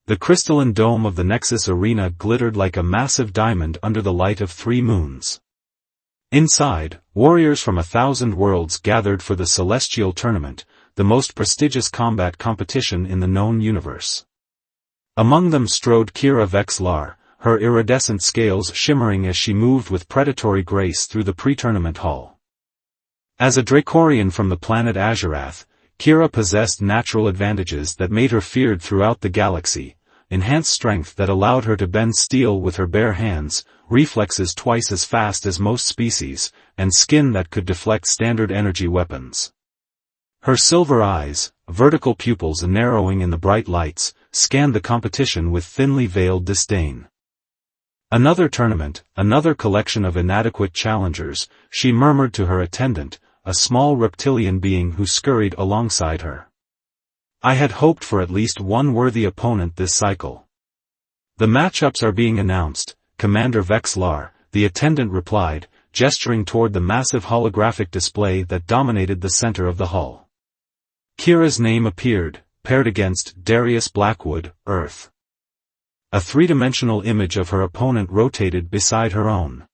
The crystalline dome of the Nexus Arena glittered like a massive diamond under the light of 3 moons. Inside, warriors from 1,000 worlds gathered for the Celestial Tournament, the most prestigious combat competition in the known universe. Among them strode Kira Vexlar, her iridescent scales shimmering as she moved with predatory grace through the pre-tournament hall. As a Dracorian from the planet Azurath, Kira possessed natural advantages that made her feared throughout the galaxy: enhanced strength that allowed her to bend steel with her bare hands, reflexes twice as fast as most species, and skin that could deflect standard energy weapons. Her silver eyes, vertical pupils narrowing in the bright lights, scanned the competition with thinly veiled disdain. Another tournament, another collection of inadequate challengers, she murmured to her attendant, a small reptilian being who scurried alongside her. I had hoped for at least one worthy opponent this cycle. The matchups are being announced, Commander Vexlar, the attendant replied, gesturing toward the massive holographic display that dominated the center of the hall. Kira's name appeared, paired against Darius Blackwood, Earth. A 3-dimensional image of her opponent rotated beside her own.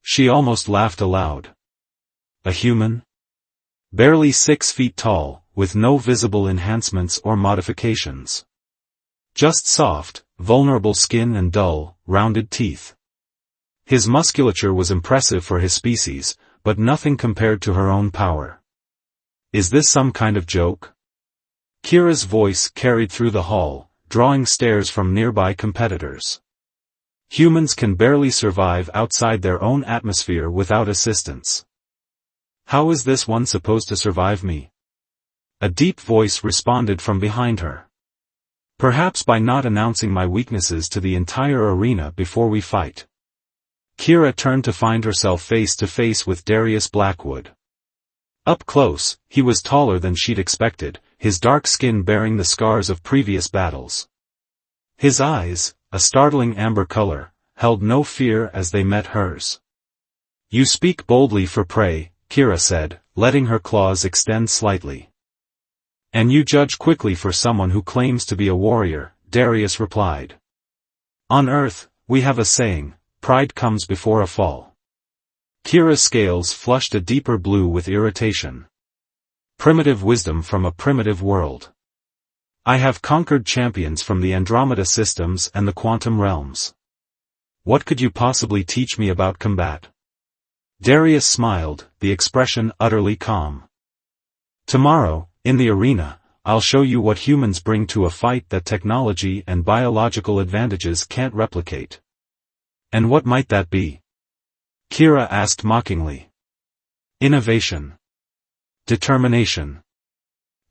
She almost laughed aloud. A human? Barely 6 feet tall, with no visible enhancements or modifications. Just soft, vulnerable skin and dull, rounded teeth. His musculature was impressive for his species, but nothing compared to her own power. Is this some kind of joke? Kira's voice carried through the hall, drawing stares from nearby competitors. Humans can barely survive outside their own atmosphere without assistance. How is this one supposed to survive me? A deep voice responded from behind her. Perhaps by not announcing my weaknesses to the entire arena before we fight. Kira turned to find herself face to face with Darius Blackwood. Up close, he was taller than she'd expected, his dark skin bearing the scars of previous battles. His eyes, a startling amber color, held no fear as they met hers. You speak boldly for prey, Kira said, letting her claws extend slightly. And you judge quickly for someone who claims to be a warrior, Darius replied. On Earth, we have a saying, pride comes before a fall. Kira's scales flushed a deeper blue with irritation. Primitive wisdom from a primitive world. I have conquered champions from the Andromeda systems and the quantum realms. What could you possibly teach me about combat? Darius smiled, the expression utterly calm. Tomorrow, in the arena, I'll show you what humans bring to a fight that technology and biological advantages can't replicate. And what might that be? Kira asked mockingly. Innovation. Determination.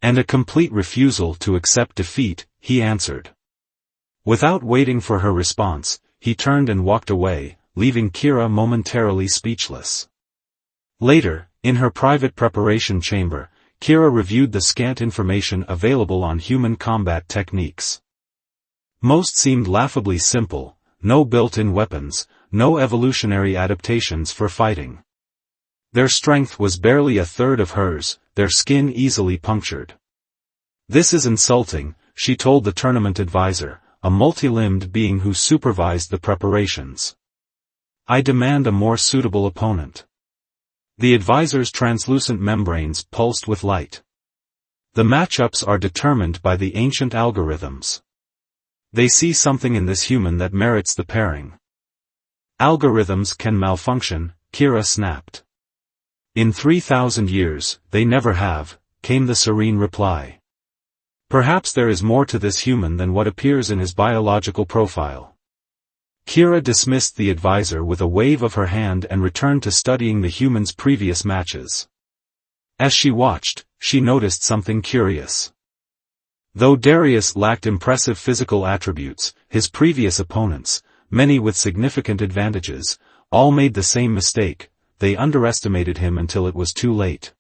And a complete refusal to accept defeat, he answered. Without waiting for her response, he turned and walked away, leaving Kira momentarily speechless. Later, in her private preparation chamber, Kira reviewed the scant information available on human combat techniques. Most seemed laughably simple: no built-in weapons, no evolutionary adaptations for fighting. Their strength was barely a third of hers, their skin easily punctured. This is insulting, she told the tournament advisor, a multi-limbed being who supervised the preparations. I demand a more suitable opponent. The advisor's translucent membranes pulsed with light. The matchups are determined by the ancient algorithms. They see something in this human that merits the pairing. Algorithms can malfunction, Kira snapped. In 3,000 years, they never have, came the serene reply. Perhaps there is more to this human than what appears in his biological profile. Kira dismissed the advisor with a wave of her hand and returned to studying the human's previous matches. As she watched, she noticed something curious. Though Darius lacked impressive physical attributes, his previous opponents, many with significant advantages, all made the same mistake: they underestimated him until it was too late.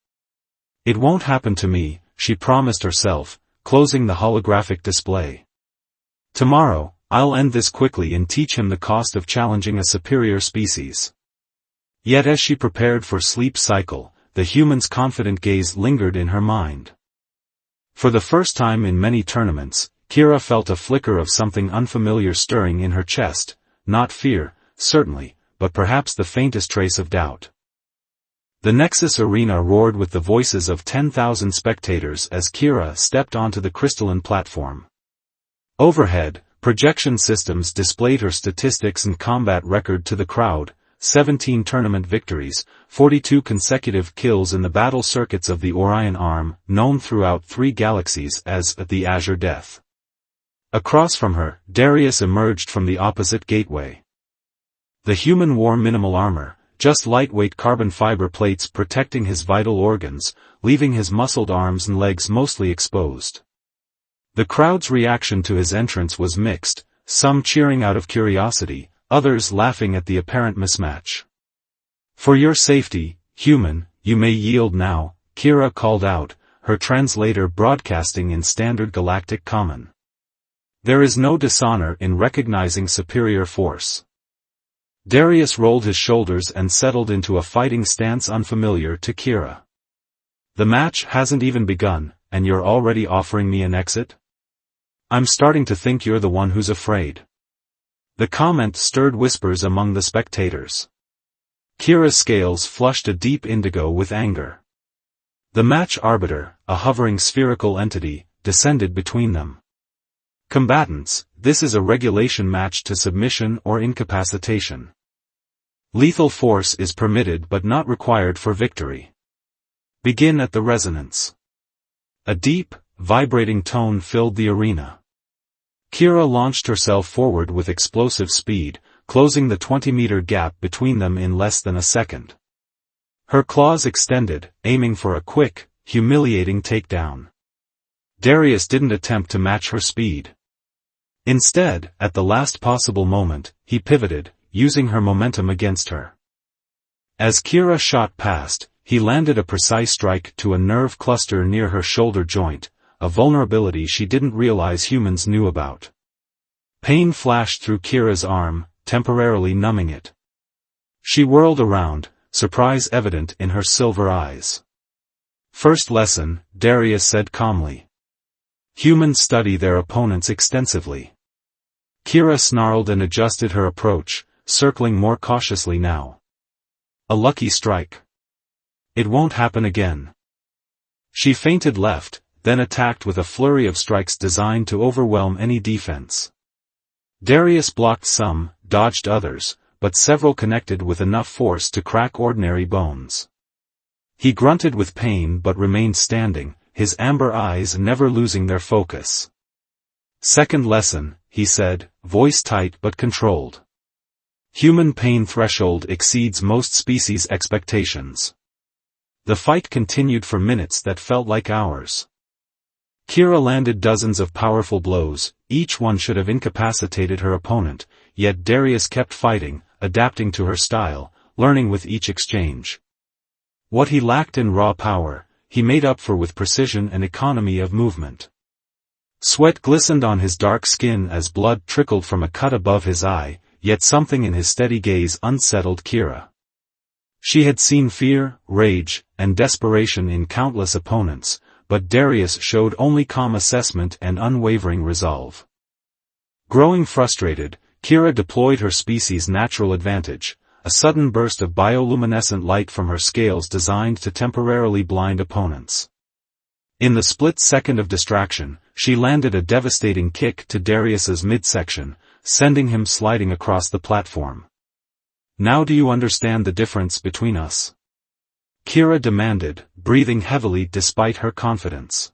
It won't happen to me, she promised herself, closing the holographic display. Tomorrow, I'll end this quickly and teach him the cost of challenging a superior species. Yet as she prepared for sleep cycle, the human's confident gaze lingered in her mind. For the first time in many tournaments, Kira felt a flicker of something unfamiliar stirring in her chest, not fear, certainly, but perhaps the faintest trace of doubt. The Nexus arena roared with the voices of 10,000 spectators as Kira stepped onto the crystalline platform. Overhead, projection systems displayed her statistics and combat record to the crowd: 17 tournament victories, 42 consecutive kills in the battle circuits of the Orion Arm, known throughout 3 galaxies as the Azure Death. Across from her, Darius emerged from the opposite gateway. The human wore minimal armor, just lightweight carbon fiber plates protecting his vital organs, leaving his muscled arms and legs mostly exposed. The crowd's reaction to his entrance was mixed, some cheering out of curiosity, others laughing at the apparent mismatch. "For your safety, human, you may yield now," Kira called out, her translator broadcasting in standard galactic common. "There is no dishonor in recognizing superior force." Darius rolled his shoulders and settled into a fighting stance unfamiliar to Kira. "The match hasn't even begun, and you're already offering me an exit? I'm starting to think you're the one who's afraid." The comment stirred whispers among the spectators. Kira's scales flushed a deep indigo with anger. The match arbiter, a hovering spherical entity, descended between them. "Combatants, this is a regulation match to submission or incapacitation. Lethal force is permitted but not required for victory. Begin at the resonance." A deep, vibrating tone filled the arena. Kira launched herself forward with explosive speed, closing the 20-meter gap between them in less than a second. Her claws extended, aiming for a quick, humiliating takedown. Darius didn't attempt to match her speed. Instead, at the last possible moment, he pivoted, using her momentum against her. As Kira shot past, he landed a precise strike to a nerve cluster near her shoulder joint, a vulnerability she didn't realize humans knew about. Pain flashed through Kira's arm, temporarily numbing it. She whirled around, surprise evident in her silver eyes. "First lesson," Darius said calmly. "Humans study their opponents extensively." Kira snarled and adjusted her approach, circling more cautiously now. "A lucky strike. It won't happen again." She feinted left, then attacked with a flurry of strikes designed to overwhelm any defense. Darius blocked some, dodged others, but several connected with enough force to crack ordinary bones. He grunted with pain but remained standing, his amber eyes never losing their focus. "Second lesson," he said, voice tight but controlled. "Human pain threshold exceeds most species' expectations." The fight continued for minutes that felt like hours. Kira landed dozens of powerful blows, each one should have incapacitated her opponent, yet Darius kept fighting, adapting to her style, learning with each exchange. What he lacked in raw power, he made up for with precision and economy of movement. Sweat glistened on his dark skin as blood trickled from a cut above his eye, yet something in his steady gaze unsettled Kira. She had seen fear, rage, and desperation in countless opponents, but Darius showed only calm assessment and unwavering resolve. Growing frustrated, Kira deployed her species' natural advantage, a sudden burst of bioluminescent light from her scales designed to temporarily blind opponents. In the split second of distraction, she landed a devastating kick to Darius's midsection, sending him sliding across the platform. "Now do you understand the difference between us?" Kira demanded, breathing heavily despite her confidence.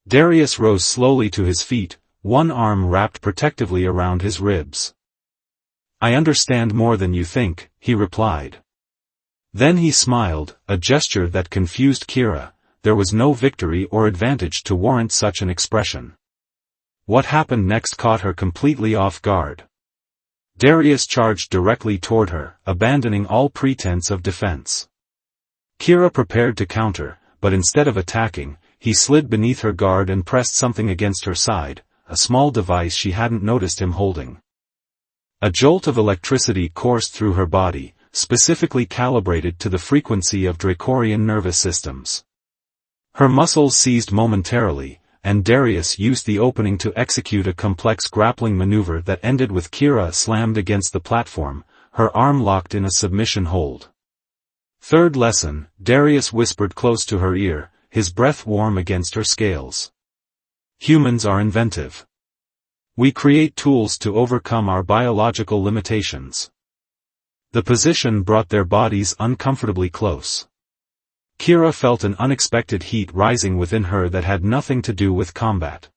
Darius rose slowly to his feet, one arm wrapped protectively around his ribs. "I understand more than you think," he replied. Then he smiled, a gesture that confused Kira. There was no victory or advantage to warrant such an expression. What happened next caught her completely off guard. Darius charged directly toward her, abandoning all pretense of defense. Kira prepared to counter, but instead of attacking, he slid beneath her guard and pressed something against her side, a small device she hadn't noticed him holding. A jolt of electricity coursed through her body, specifically calibrated to the frequency of Dracorian nervous systems. Her muscles seized momentarily, and Darius used the opening to execute a complex grappling maneuver that ended with Kira slammed against the platform, her arm locked in a submission hold. Third lesson, Darius whispered close to her ear, his breath warm against her scales. Humans are inventive. We create tools to overcome our biological limitations. The position brought their bodies uncomfortably close. Kira felt an unexpected heat rising within her that had nothing to do with combat.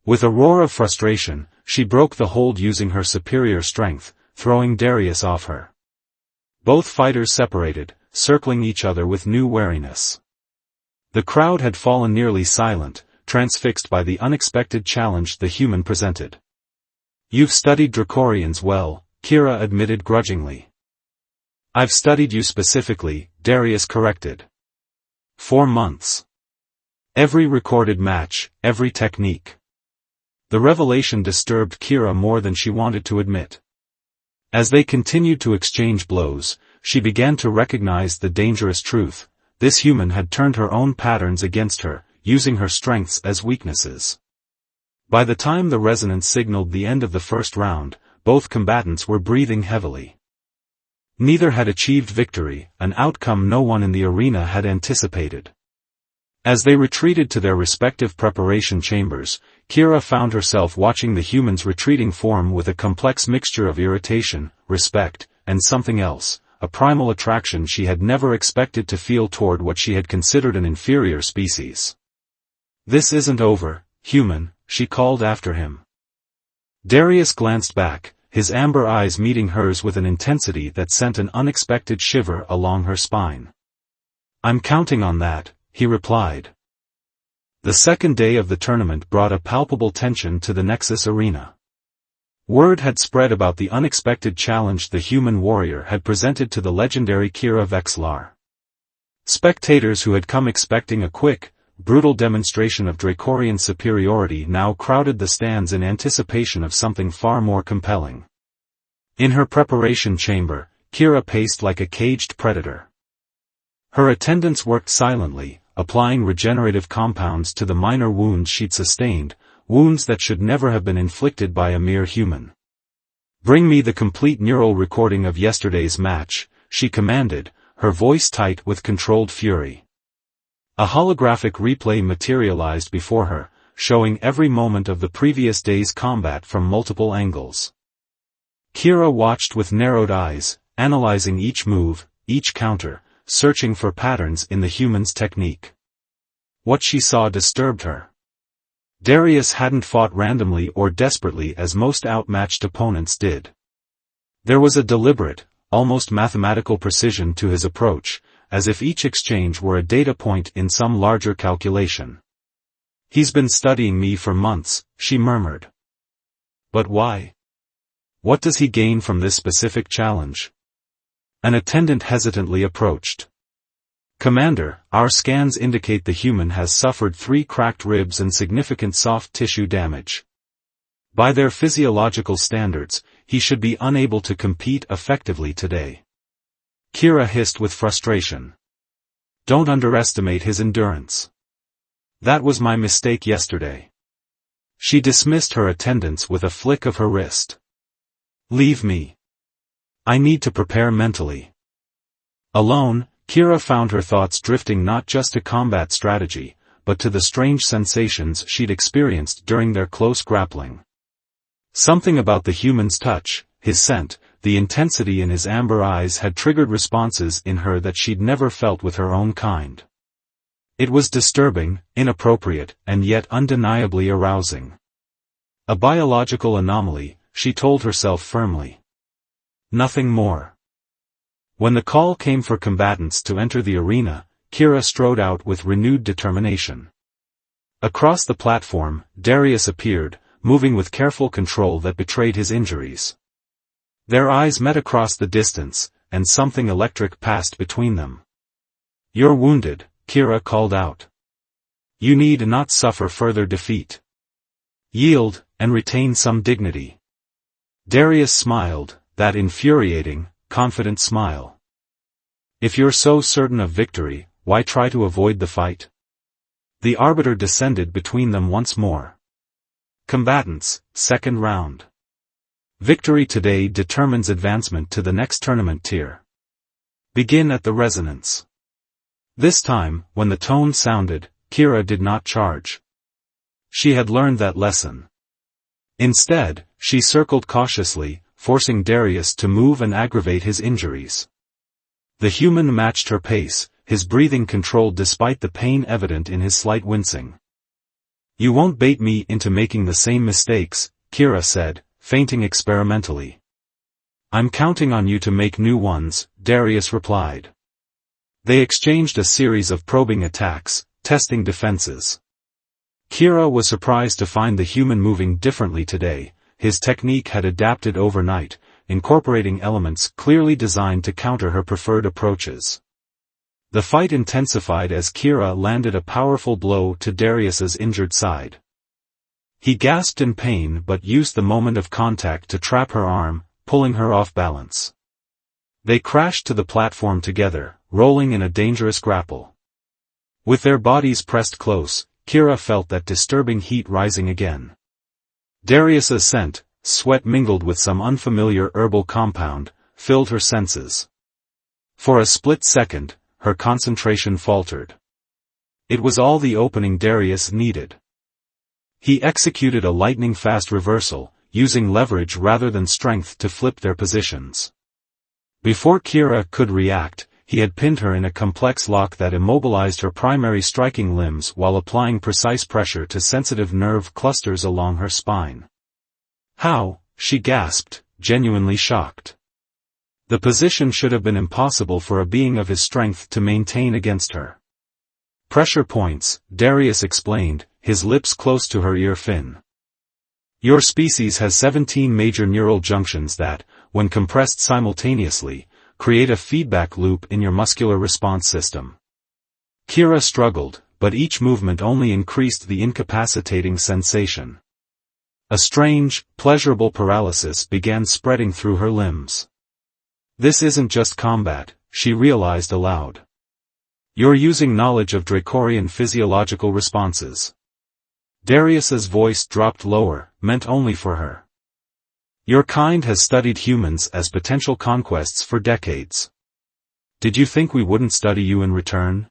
With a roar of frustration, she broke the hold using her superior strength, throwing Darius off her. Both fighters separated, circling each other with new wariness. The crowd had fallen nearly silent, transfixed by the unexpected challenge the human presented. "You've studied Dracorians well," Kira admitted grudgingly. "I've studied you specifically," Darius corrected. 4 months. Every recorded match, every technique. The revelation disturbed Kira more than she wanted to admit. As they continued to exchange blows, she began to recognize the dangerous truth: this human had turned her own patterns against her, using her strengths as weaknesses. By the time the resonance signaled the end of the first round, both combatants were breathing heavily. Neither had achieved victory, an outcome no one in the arena had anticipated. As they retreated to their respective preparation chambers, Kira found herself watching the human's retreating form with a complex mixture of irritation, respect, and something else, a primal attraction she had never expected to feel toward what she had considered an inferior species. "This isn't over, human," she called after him. Darius glanced back, his amber eyes meeting hers with an intensity that sent an unexpected shiver along her spine. "I'm counting on that," he replied. The second day of the tournament brought a palpable tension to the Nexus arena. Word had spread about the unexpected challenge the human warrior had presented to the legendary Kira Vexlar. Spectators who had come expecting a quick, brutal demonstration of Dracorian superiority now crowded the stands in anticipation of something far more compelling. In her preparation chamber, Kira paced like a caged predator. Her attendants worked silently, applying regenerative compounds to the minor wounds she'd sustained, wounds that should never have been inflicted by a mere human. "Bring me the complete neural recording of yesterday's match," she commanded, her voice tight with controlled fury. A holographic replay materialized before her, showing every moment of the previous day's combat from multiple angles. Kira watched with narrowed eyes, analyzing each move, each counter, searching for patterns in the human's technique. What she saw disturbed her. Darius hadn't fought randomly or desperately as most outmatched opponents did. There was a deliberate, almost mathematical precision to his approach, as if each exchange were a data point in some larger calculation. "He's been studying me for months," she murmured. "But why? What does he gain from this specific challenge?" An attendant hesitantly approached. "Commander, our scans indicate the human has suffered 3 cracked ribs and significant soft tissue damage. By their physiological standards, he should be unable to compete effectively today." Kira hissed with frustration. "Don't underestimate his endurance. That was my mistake yesterday." She dismissed her attendants with a flick of her wrist. "Leave me. I need to prepare mentally." Alone, Kira found her thoughts drifting not just to combat strategy, but to the strange sensations she'd experienced during their close grappling. Something about the human's touch, his scent, the intensity in his amber eyes had triggered responses in her that she'd never felt with her own kind. It was disturbing, inappropriate, and yet undeniably arousing. A biological anomaly, she told herself firmly. Nothing more. When the call came for combatants to enter the arena, Kira strode out with renewed determination. Across the platform, Darius appeared, moving with careful control that betrayed his injuries. Their eyes met across the distance, and something electric passed between them. "You're wounded," Kira called out. "You need not suffer further defeat. Yield, and retain some dignity." Darius smiled, that infuriating, confident smile. "If you're so certain of victory, why try to avoid the fight? The arbiter descended between them once more. Combatants, second round. Victory today determines advancement to the next tournament tier. Begin at the resonance. This time, when the tone sounded, Kira did not charge. She had learned that lesson. Instead, she circled cautiously, forcing Darius to move and aggravate his injuries. The human matched her pace, his breathing controlled despite the pain evident in his slight wincing. "You won't bait me into making the same mistakes," Kira said, feinting experimentally. "I'm counting on you to make new ones," Darius replied. They exchanged a series of probing attacks, testing defenses. Kira was surprised to find the human moving differently today. His technique had adapted overnight, incorporating elements clearly designed to counter her preferred approaches. The fight intensified as Kira landed a powerful blow to Darius's injured side. He gasped in pain but used the moment of contact to trap her arm, pulling her off balance. They crashed to the platform together, rolling in a dangerous grapple. With their bodies pressed close, Kira felt that disturbing heat rising again. Darius's scent, sweat mingled with some unfamiliar herbal compound, filled her senses. For a split second, her concentration faltered. It was all the opening Darius needed. He executed a lightning-fast reversal, using leverage rather than strength to flip their positions. Before Kira could react, he had pinned her in a complex lock that immobilized her primary striking limbs while applying precise pressure to sensitive nerve clusters along her spine. "How?" she gasped, genuinely shocked. The position should have been impossible for a being of his strength to maintain against her. "Pressure points," Darius explained, his lips close to her ear fin. "Your species has 17 major neural junctions that, when compressed simultaneously, create a feedback loop in your muscular response system." Kira struggled, but each movement only increased the incapacitating sensation. A strange, pleasurable paralysis began spreading through her limbs. "This isn't just combat," she realized aloud. "You're using knowledge of Dracorian physiological responses." Darius's voice dropped lower, meant only for her. "Your kind has studied humans as potential conquests for decades. Did you think we wouldn't study you in return?"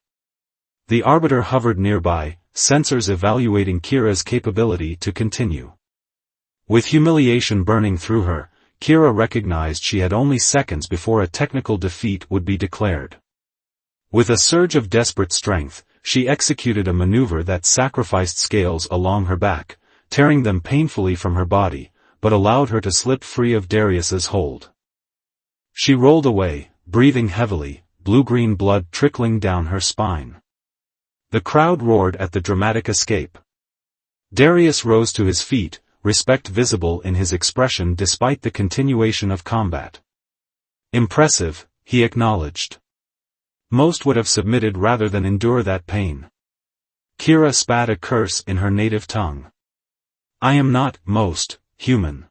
The arbiter hovered nearby, sensors evaluating Kira's capability to continue. With humiliation burning through her, Kira recognized she had only seconds before a technical defeat would be declared. With a surge of desperate strength, she executed a maneuver that sacrificed scales along her back, tearing them painfully from her body, but allowed her to slip free of Darius's hold. She rolled away, breathing heavily, blue-green blood trickling down her spine. The crowd roared at the dramatic escape. Darius rose to his feet, respect visible in his expression despite the continuation of combat. "Impressive," he acknowledged. "Most would have submitted rather than endure that pain." Kira spat a curse in her native tongue. "I am not, most, human."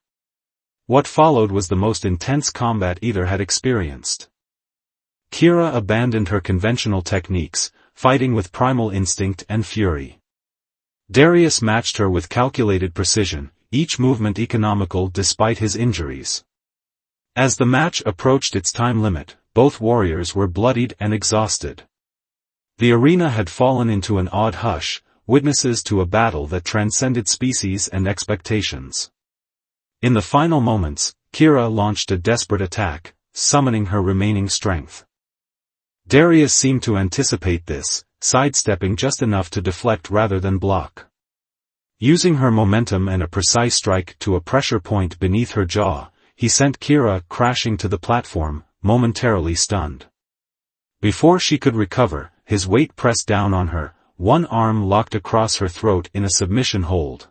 What followed was the most intense combat either had experienced. Kira abandoned her conventional techniques, fighting with primal instinct and fury. Darius matched her with calculated precision, each movement economical despite his injuries. As the match approached its time limit, both warriors were bloodied and exhausted. The arena had fallen into an awed hush, witnesses to a battle that transcended species and expectations. In the final moments, Kira launched a desperate attack, summoning her remaining strength. Darius seemed to anticipate this, sidestepping just enough to deflect rather than block. Using her momentum and a precise strike to a pressure point beneath her jaw, he sent Kira crashing to the platform, momentarily stunned. Before she could recover, his weight pressed down on her, one arm locked across her throat in a submission hold.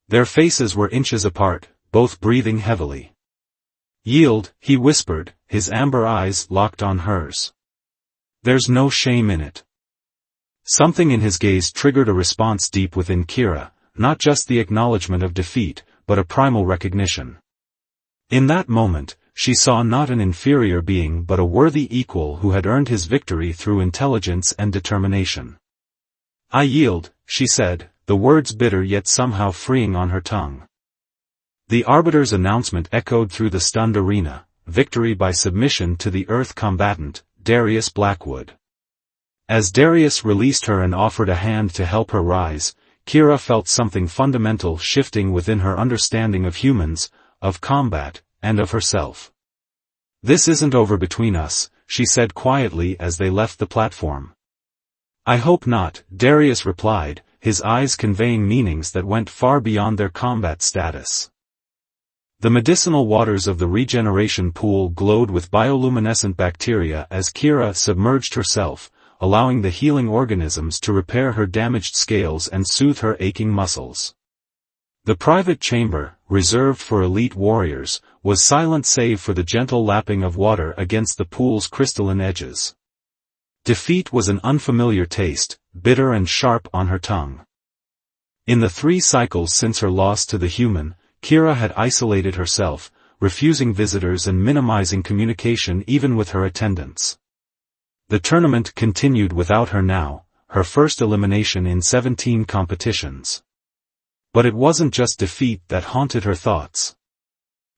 Their faces were inches apart, both breathing heavily. "Yield," he whispered, his amber eyes locked on hers. "There's no shame in it." Something in his gaze triggered a response deep within Kira, not just the acknowledgement of defeat, but a primal recognition. In that moment, she saw not an inferior being but a worthy equal who had earned his victory through intelligence and determination. I yield, she said, the words bitter yet somehow freeing on her tongue. The arbiter's announcement echoed through the stunned arena, victory by submission to the Earth combatant, Darius Blackwood. As Darius released her and offered a hand to help her rise, Kira felt something fundamental shifting within her understanding of humans, of combat, and of herself. This isn't over between us, she said quietly as they left the platform. I hope not, Darius replied, his eyes conveying meanings that went far beyond their combat status. The medicinal waters of the regeneration pool glowed with bioluminescent bacteria as Kira submerged herself, allowing the healing organisms to repair her damaged scales and soothe her aching muscles. The private chamber, reserved for elite warriors, was silent save for the gentle lapping of water against the pool's crystalline edges. Defeat was an unfamiliar taste, bitter and sharp on her tongue. In the 3 cycles since her loss to the human, Kira had isolated herself, refusing visitors and minimizing communication even with her attendants. The tournament continued without her now, her first elimination in 17 competitions. But it wasn't just defeat that haunted her thoughts.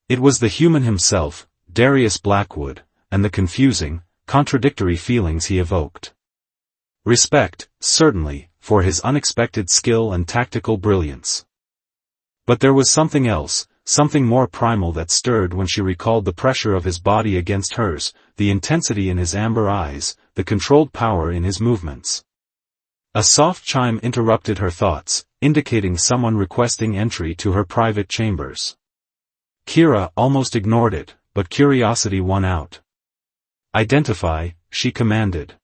It was the human himself, Darius Blackwood, and the confusing, contradictory feelings he evoked. Respect, certainly, for his unexpected skill and tactical brilliance. But there was something else, something more primal that stirred when she recalled the pressure of his body against hers, the intensity in his amber eyes, the controlled power in his movements. A soft chime interrupted her thoughts, indicating someone requesting entry to her private chambers. Kira almost ignored it, but curiosity won out. Identify, she commanded.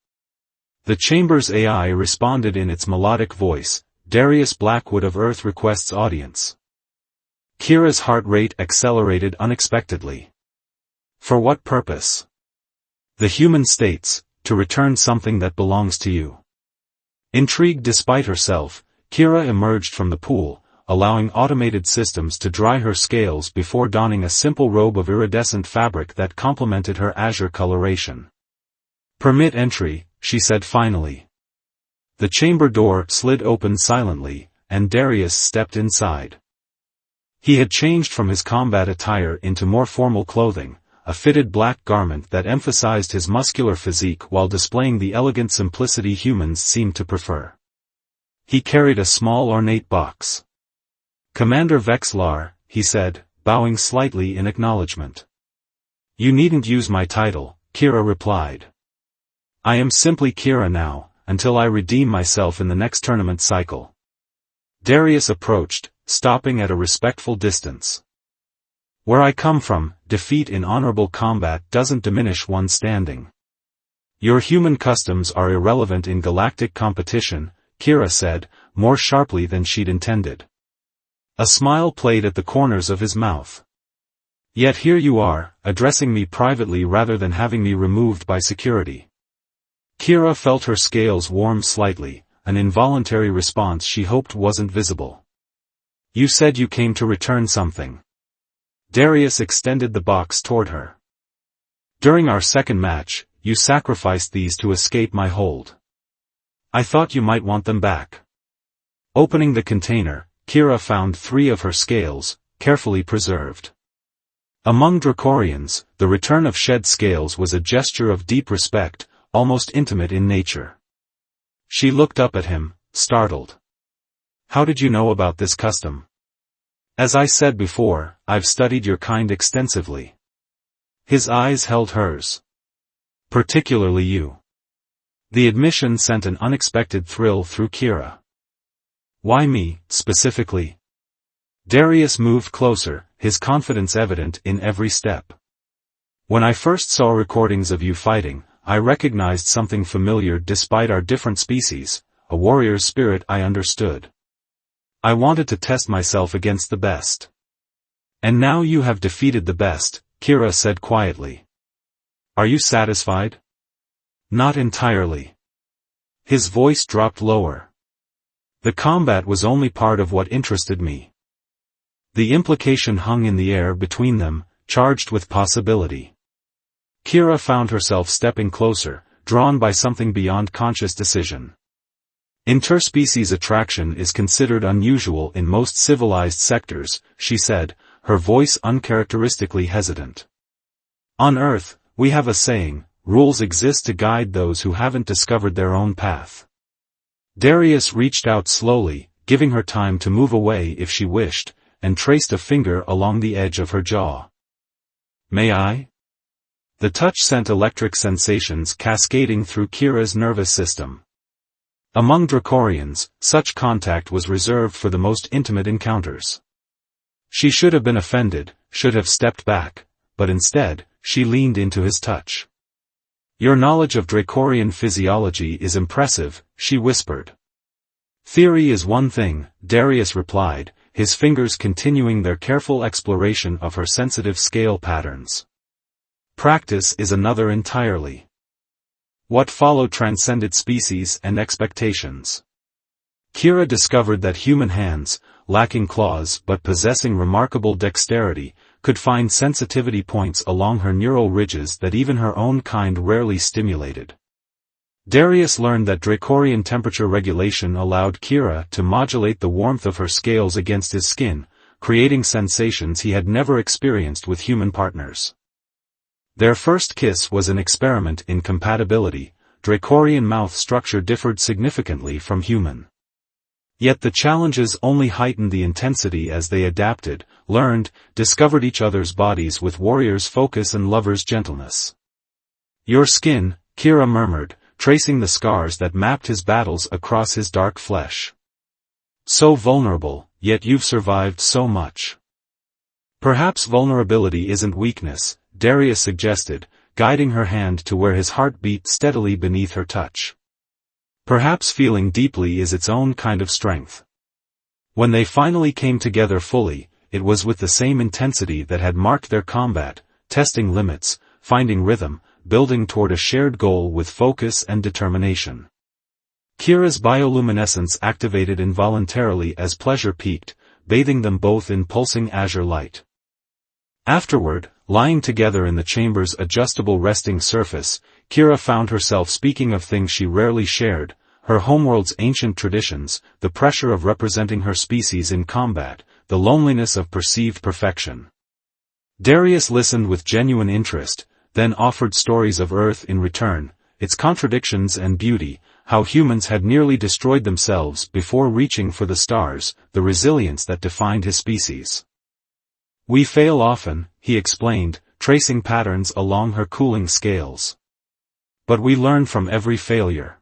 The chamber's AI responded in its melodic voice, Darius Blackwood of Earth requests audience. Kira's heart rate accelerated unexpectedly. For what purpose? The human states, to return something that belongs to you. Intrigued despite herself, Kira emerged from the pool, allowing automated systems to dry her scales before donning a simple robe of iridescent fabric that complemented her azure coloration. Permit entry, she said finally. The chamber door slid open silently, and Darius stepped inside. He had changed from his combat attire into more formal clothing, a fitted black garment that emphasized his muscular physique while displaying the elegant simplicity humans seemed to prefer. He carried a small ornate box. Commander Vexlar, he said, bowing slightly in acknowledgement. You needn't use my title, Kira replied. I am simply Kira now, until I redeem myself in the next tournament cycle. Darius approached, stopping at a respectful distance. Where I come from, defeat in honorable combat doesn't diminish one's standing. Your human customs are irrelevant in galactic competition, Kira said, more sharply than she'd intended. A smile played at the corners of his mouth. Yet here you are, addressing me privately rather than having me removed by security. Kira felt her scales warm slightly, an involuntary response she hoped wasn't visible. You said you came to return something. Darius extended the box toward her. During our second match, you sacrificed these to escape my hold. I thought you might want them back. Opening the container, Kira found 3 of her scales, carefully preserved. Among Dracorians, the return of shed scales was a gesture of deep respect, almost intimate in nature. She looked up at him, startled. How did you know about this custom? As I said before, I've studied your kind extensively. His eyes held hers. Particularly you. The admission sent an unexpected thrill through Kira. Why me, specifically? Darius moved closer, his confidence evident in every step. When I first saw recordings of you fighting, I recognized something familiar despite our different species, a warrior's spirit I understood. I wanted to test myself against the best. And now you have defeated the best, Kira said quietly. Are you satisfied? Not entirely. His voice dropped lower. The combat was only part of what interested me. The implication hung in the air between them, charged with possibility. Kira found herself stepping closer, drawn by something beyond conscious decision. Interspecies attraction is considered unusual in most civilized sectors, she said, her voice uncharacteristically hesitant. On Earth, we have a saying, rules exist to guide those who haven't discovered their own path. Darius reached out slowly, giving her time to move away if she wished, and traced a finger along the edge of her jaw. May I? The touch sent electric sensations cascading through Kira's nervous system. Among Dracorians, such contact was reserved for the most intimate encounters. She should have been offended, should have stepped back, but instead, she leaned into his touch. Your knowledge of Dracorian physiology is impressive, she whispered. Theory is one thing, Darius replied, his fingers continuing their careful exploration of her sensitive scale patterns. Practice is another entirely. What followed transcended species and expectations. Kira discovered that human hands, lacking claws but possessing remarkable dexterity, could find sensitivity points along her neural ridges that even her own kind rarely stimulated. Darius learned that Dracorian temperature regulation allowed Kira to modulate the warmth of her scales against his skin, creating sensations he had never experienced with human partners. Their first kiss was an experiment in compatibility. Dracorian mouth structure differed significantly from human. Yet the challenges only heightened the intensity as they adapted, learned, discovered each other's bodies with warrior's focus and lover's gentleness. Your skin, Kira murmured, tracing the scars that mapped his battles across his dark flesh. So vulnerable, yet you've survived so much. Perhaps vulnerability isn't weakness, Darius suggested, guiding her hand to where his heart beat steadily beneath her touch. Perhaps feeling deeply is its own kind of strength. When they finally came together fully, it was with the same intensity that had marked their combat, testing limits, finding rhythm, building toward a shared goal with focus and determination. Kira's bioluminescence activated involuntarily as pleasure peaked, bathing them both in pulsing azure light. Afterward, lying together in the chamber's adjustable resting surface, Kira found herself speaking of things she rarely shared, her homeworld's ancient traditions, the pressure of representing her species in combat, the loneliness of perceived perfection. Darius listened with genuine interest, then offered stories of Earth in return, its contradictions and beauty, how humans had nearly destroyed themselves before reaching for the stars, the resilience that defined his species. We fail often, he explained, tracing patterns along her cooling scales. But we learn from every failure.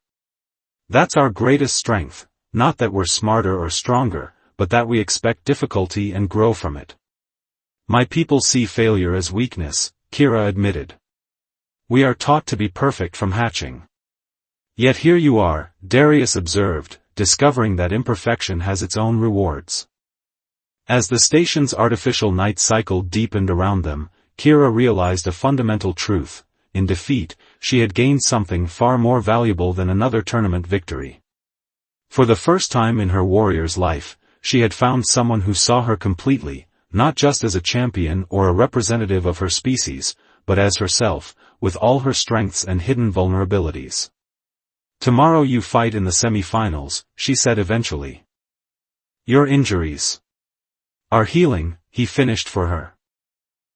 That's our greatest strength, not that we're smarter or stronger, but that we expect difficulty and grow from it. My people see failure as weakness, Kira admitted. We are taught to be perfect from hatching. Yet here you are, Darius observed, discovering that imperfection has its own rewards. As the station's artificial night cycle deepened around them, Kira realized a fundamental truth. In defeat, she had gained something far more valuable than another tournament victory. For the first time in her warrior's life, she had found someone who saw her completely, not just as a champion or a representative of her species, but as herself, with all her strengths and hidden vulnerabilities. Tomorrow you fight in the semi-finals, she said eventually. Your injuries are healing, he finished for her.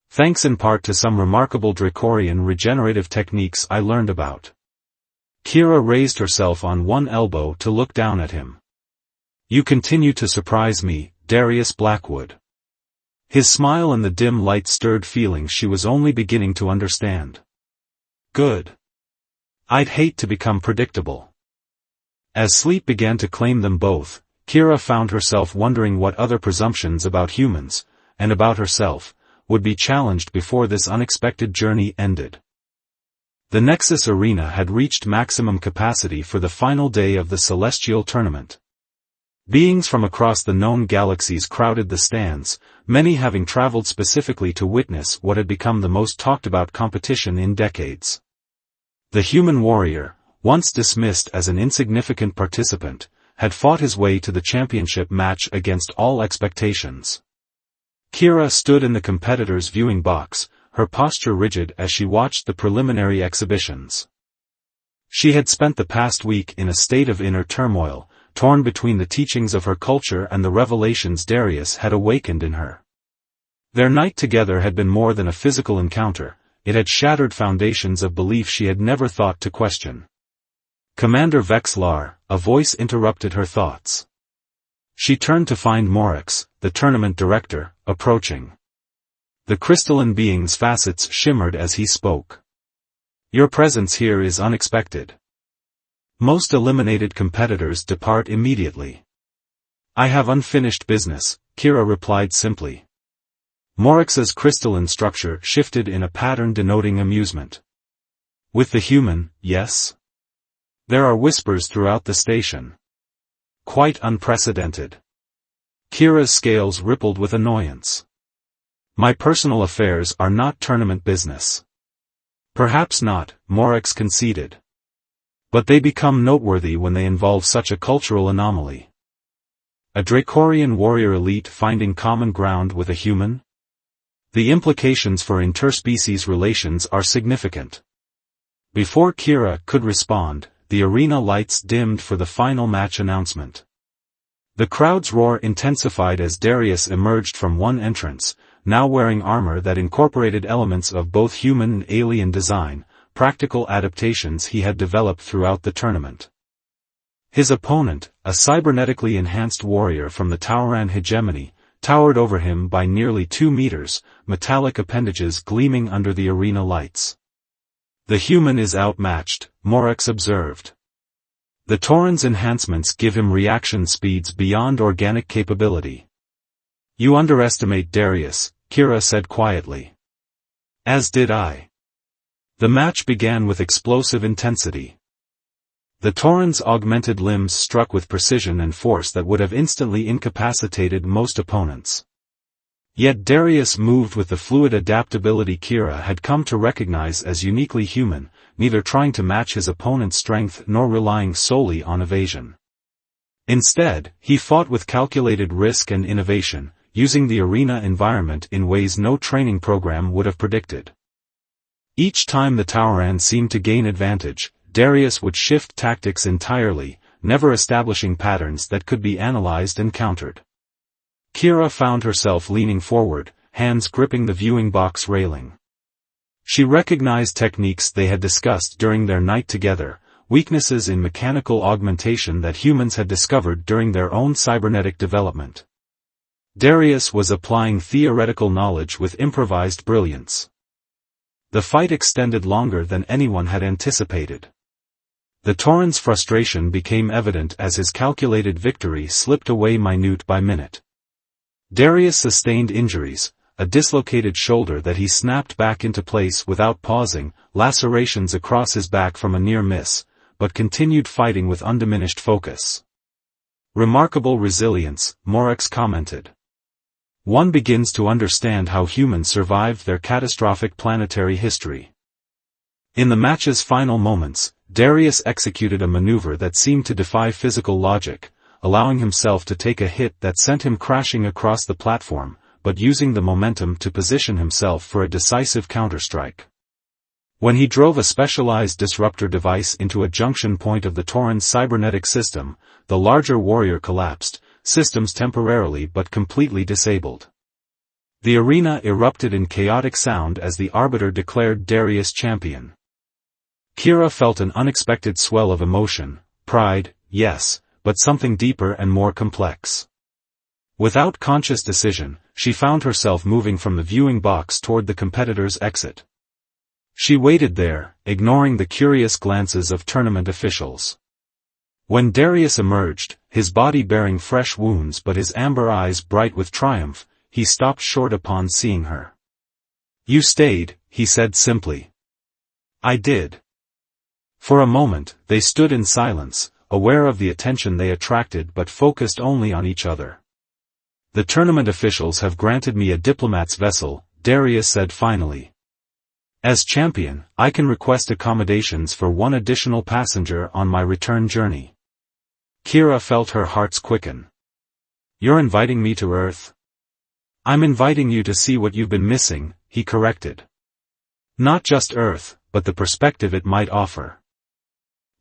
Thanks in part to some remarkable Dracorian regenerative techniques I learned about. Kira raised herself on one elbow to look down at him. You continue to surprise me, Darius Blackwood. His smile and the dim light stirred feelings she was only beginning to understand. Good. I'd hate to become predictable. As sleep began to claim them both, Kira found herself wondering what other presumptions about humans, and about herself, would be challenged before this unexpected journey ended. The Nexus Arena had reached maximum capacity for the final day of the Celestial Tournament. Beings from across the known galaxies crowded the stands, many having traveled specifically to witness what had become the most talked-about competition in decades. The human warrior, once dismissed as an insignificant participant, had fought his way to the championship match against all expectations. Kira stood in the competitor's viewing box, her posture rigid as she watched the preliminary exhibitions. She had spent the past week in a state of inner turmoil, torn between the teachings of her culture and the revelations Darius had awakened in her. Their night together had been more than a physical encounter, it had shattered foundations of belief she had never thought to question. "Commander Vexlar," a voice interrupted her thoughts. She turned to find Morix, the tournament director, approaching. The crystalline being's facets shimmered as he spoke. "Your presence here is unexpected. Most eliminated competitors depart immediately." "I have unfinished business," Kira replied simply. Morix's crystalline structure shifted in a pattern denoting amusement. "With the human, yes?" There are whispers throughout the station. Quite unprecedented. Kira's scales rippled with annoyance. "My personal affairs are not tournament business." "Perhaps not," Morix conceded. "But they become noteworthy when they involve such a cultural anomaly." A Dracorian warrior elite finding common ground with a human? The implications for interspecies relations are significant. Before Kira could respond, the arena lights dimmed for the final match announcement. The crowd's roar intensified as Darius emerged from one entrance, now wearing armor that incorporated elements of both human and alien design, practical adaptations he had developed throughout the tournament. His opponent, a cybernetically enhanced warrior from the Tauran hegemony, towered over him by nearly 2 meters, metallic appendages gleaming under the arena lights. "The human is outmatched," Morix observed. "The Tauran's enhancements give him reaction speeds beyond organic capability." "You underestimate Darius," Kira said quietly. "As did I." The match began with explosive intensity. The Tauran's augmented limbs struck with precision and force that would have instantly incapacitated most opponents. Yet Darius moved with the fluid adaptability Kira had come to recognize as uniquely human, neither trying to match his opponent's strength nor relying solely on evasion. Instead, he fought with calculated risk and innovation, using the arena environment in ways no training program would have predicted. Each time the Tauran seemed to gain advantage, Darius would shift tactics entirely, never establishing patterns that could be analyzed and countered. Kira found herself leaning forward, hands gripping the viewing box railing. She recognized techniques they had discussed during their night together, weaknesses in mechanical augmentation that humans had discovered during their own cybernetic development. Darius was applying theoretical knowledge with improvised brilliance. The fight extended longer than anyone had anticipated. The Tauran's frustration became evident as his calculated victory slipped away minute by minute. Darius sustained injuries, a dislocated shoulder that he snapped back into place without pausing, lacerations across his back from a near miss, but continued fighting with undiminished focus. "Remarkable resilience," Morix commented. "One begins to understand how humans survived their catastrophic planetary history." In the match's final moments, Darius executed a maneuver that seemed to defy physical logic, allowing himself to take a hit that sent him crashing across the platform, but using the momentum to position himself for a decisive counterstrike. When he drove a specialized disruptor device into a junction point of the Tauran's cybernetic system, the larger warrior collapsed, systems temporarily but completely disabled. The arena erupted in chaotic sound as the arbiter declared Darius champion. Kira felt an unexpected swell of emotion, pride, yes, but something deeper and more complex. Without conscious decision, she found herself moving from the viewing box toward the competitor's exit. She waited there, ignoring the curious glances of tournament officials. When Darius emerged, his body bearing fresh wounds but his amber eyes bright with triumph, he stopped short upon seeing her. "You stayed," he said simply. "I did." For a moment, they stood in silence, aware of the attention they attracted but focused only on each other. "The tournament officials have granted me a diplomat's vessel," Darius said finally. "As champion, I can request accommodations for one additional passenger on my return journey." Kira felt her hearts quicken. "You're inviting me to Earth?" "I'm inviting you to see what you've been missing," he corrected. "Not just Earth, but the perspective it might offer.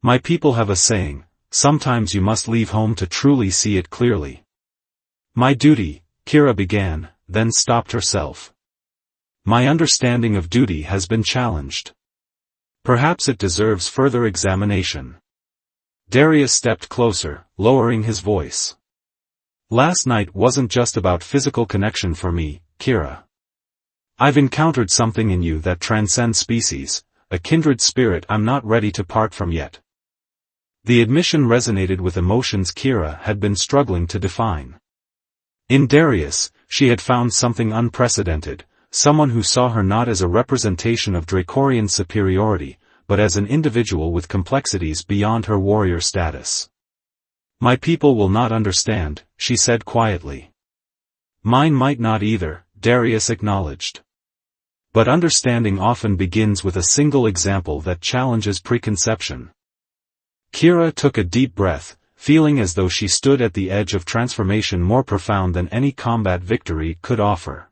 My people have a saying, sometimes you must leave home to truly see it clearly. My duty, Kira began, then stopped herself. My understanding of duty has been challenged. Perhaps it deserves further examination. Darius stepped closer, lowering his voice. Last night wasn't just about physical connection for me, Kira. I've encountered something in you that transcends species, a kindred spirit I'm not ready to part from yet. The admission resonated with emotions Kira had been struggling to define. In Darius, she had found something unprecedented, someone who saw her not as a representation of Dracorian superiority, but as an individual with complexities beyond her warrior status. My people will not understand, she said quietly. Mine might not either, Darius acknowledged. But understanding often begins with a single example that challenges preconception. Kira took a deep breath, feeling as though she stood at the edge of transformation more profound than any combat victory could offer.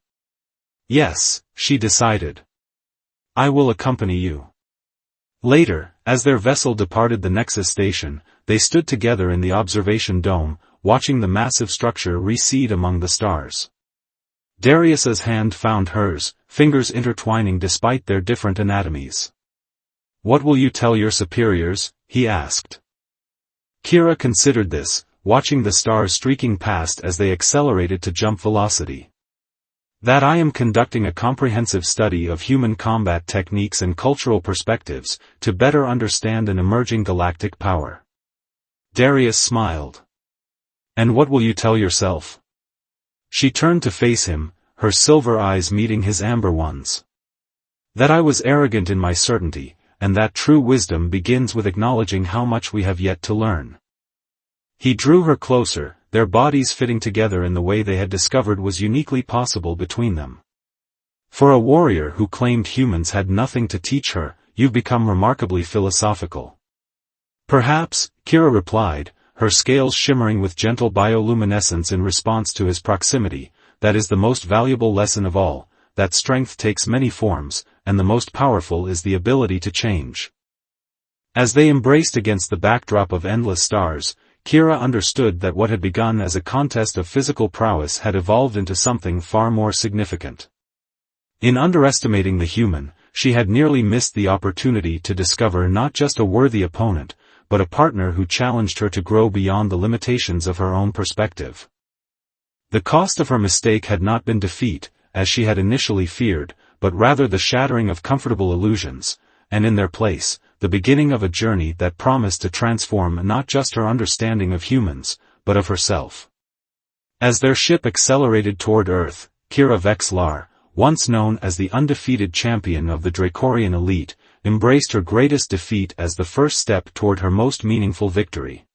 Yes, she decided. I will accompany you. Later, as their vessel departed the Nexus station, they stood together in the observation dome, watching the massive structure recede among the stars. Darius's hand found hers, fingers intertwining despite their different anatomies. What will you tell your superiors? He asked. Kira considered this, watching the stars streaking past as they accelerated to jump velocity. That I am conducting a comprehensive study of human combat techniques and cultural perspectives, to better understand an emerging galactic power. Darius smiled. And what will you tell yourself? She turned to face him, her silver eyes meeting his amber ones. That I was arrogant in my certainty, and that true wisdom begins with acknowledging how much we have yet to learn. He drew her closer, their bodies fitting together in the way they had discovered was uniquely possible between them. For a warrior who claimed humans had nothing to teach her, you've become remarkably philosophical. Perhaps, Kira replied, her scales shimmering with gentle bioluminescence in response to his proximity, that is the most valuable lesson of all, that strength takes many forms, and the most powerful is the ability to change. As they embraced against the backdrop of endless stars, Kira understood that what had begun as a contest of physical prowess had evolved into something far more significant. In underestimating the human, she had nearly missed the opportunity to discover not just a worthy opponent, but a partner who challenged her to grow beyond the limitations of her own perspective. The cost of her mistake had not been defeat, as she had initially feared, but rather the shattering of comfortable illusions, and in their place, the beginning of a journey that promised to transform not just her understanding of humans, but of herself. As their ship accelerated toward Earth, Kira Vexlar, once known as the undefeated champion of the Dracorian elite, embraced her greatest defeat as the first step toward her most meaningful victory.